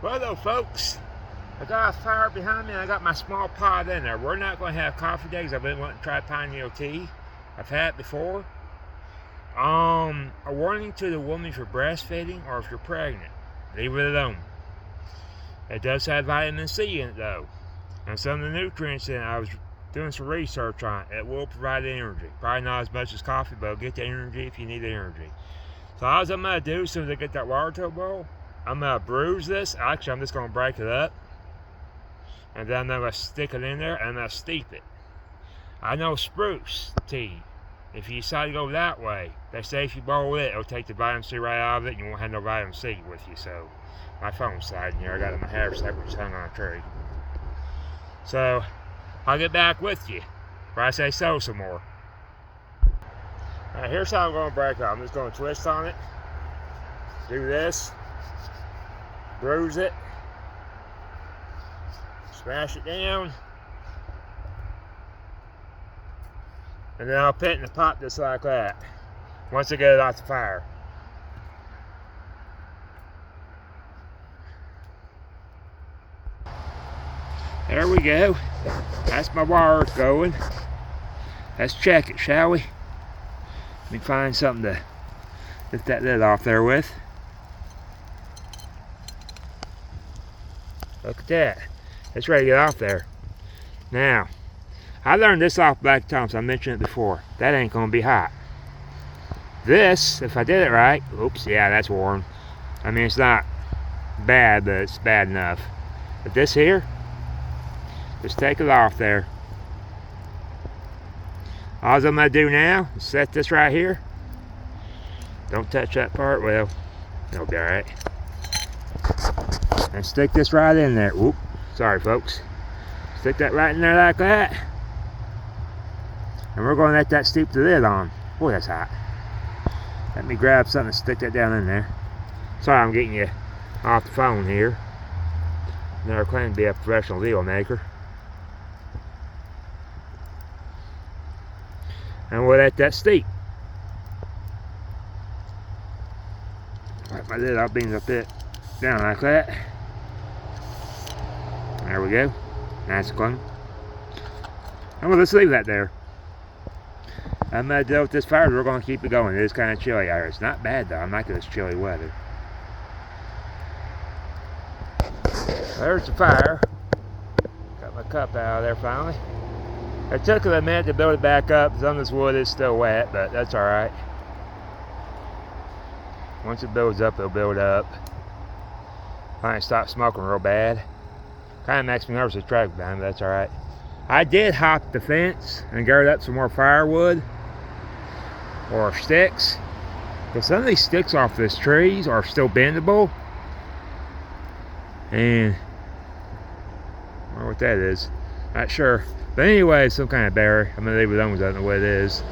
Well, though, folks, I got a fire behind me and I got my small pot in there. We're not going to have coffee today because I've been wanting to try pine needle tea. I've had it before. A warning to the woman if you're breastfeeding or if you're pregnant. Leave it alone. It does have vitamin C in it, though. And some of the nutrients in it, I was doing some research on it. It will provide energy. Probably not as much as coffee, but it'll get the energy if you need the energy. So all I'm going to do as soon as I get that water to a boil, I'm going to bruise this. Actually, I'm just going to break it up. And then I'm going to stick it in there and I'm going to steep it. I know spruce tea, if you decide to go that way, they say if you boil it, it'll take the vitamin C right out of it and you won't have no vitamin C with you. So my phone's sliding here. I got it in my hair so it's hung on a tree. So I'll get back with you if I say so some more. Alright, here's how I'm going to break it. I'm just going to twist on it, do this, bruise it, smash it down, and then I'll put it in the pot just like that once I get it off the fire. There we go. That's my water going. Let's check it, shall we? Let me find something to lift that lid off there with. Look at that. It's ready to get off there. Now, I learned this off Black Thompson. I mentioned it before. That ain't gonna be hot. This, if I did it right, oops, yeah, that's warm. I mean, it's not bad, but it's bad enough. But this here, just take it off there. All I'm gonna do now is set this right here. Don't touch that part. Well, it'll be all right. And stick this right in there. Whoop, sorry folks. Stick that right in there like that. And we're gonna let that steep the lid on. Boy, that's hot. Let me grab something and stick that down in there. Sorry I'm getting you off the phone here. Never claimed to be a professional deal maker. And we'll let that steep. Wipe my lid off, beans a bit down like that. There we go. Nice and clean. And we'll just leave that there. I'm going to deal with this fire. We're going to keep it going. It is kind of chilly out here. It's not bad though. I'm liking this chilly weather. There's the fire. Got my cup out of there finally. It took a minute to build it back up. Some of this wood is still wet, but that's alright. Once it builds up, it'll build up. I ain't stopped smoking real bad. Kind of makes me nervous to track behind, but that's alright. I did hop the fence and gird up some more firewood or sticks. But some of these sticks off these trees are still bendable. And I don't know what that is. Not sure. But anyway, some kind of berry. I'm gonna leave it alone because I don't know what it is.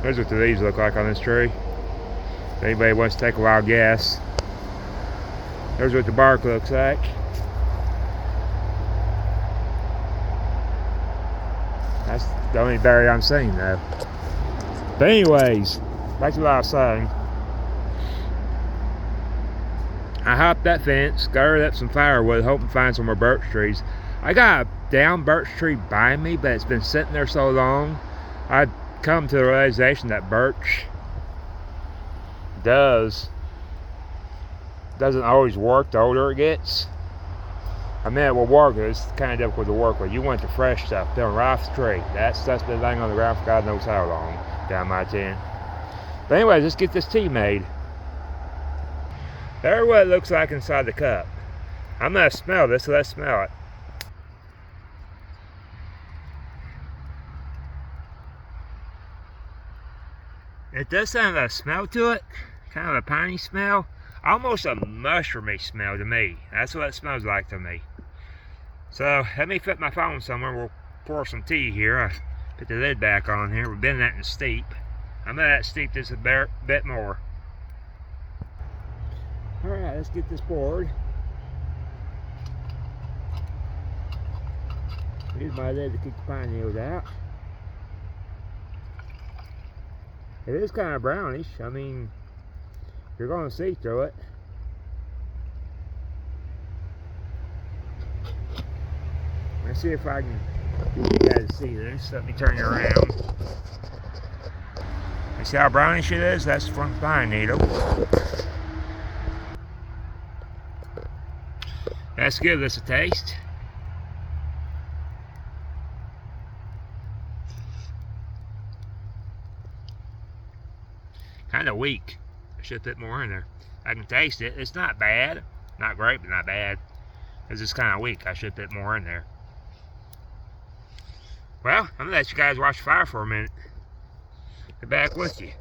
Here's what the leaves look like on this tree. If anybody wants to take a wild guess. There's what the bark looks like. That's the only berry I'm seeing though. But anyways, back to what I was saying. I hopped that fence, gathered up some firewood, hoping to find some more birch trees. I got a down birch tree by me, but it's been sitting there so long. I've come to the realization that birch doesn't always work the older it gets. I mean, it will work, but it's kind of difficult to work with. You want the fresh stuff, down right off the tree. That stuff's been laying on the ground for God knows how long down my tent. But anyway, let's get this tea made. There's what it looks like inside the cup. I'm gonna smell this, so let's smell it. It does have a smell to it, kind of a piney smell, almost a mushroomy smell to me. That's what it smells like to me. So let me put my phone somewhere. We'll pour some tea here. I put the lid back on here. We've been letting it steep. I'm gonna let it steep this a bit more. All right, let's get this poured. Use my lid to keep the pine needles out. It is kind of brownish. I mean, you're going to see through it. Let's see if I can get you guys to see this. Let me turn you around. You see how brownish it is? That's the front pine needle. Let's give this a taste. Kind of weak. I should put more in there. I can taste it. It's not bad. Not great, but not bad. It's just kind of weak. I should put more in there. Well, I'm going to let you guys watch the fire for a minute. Get back with you.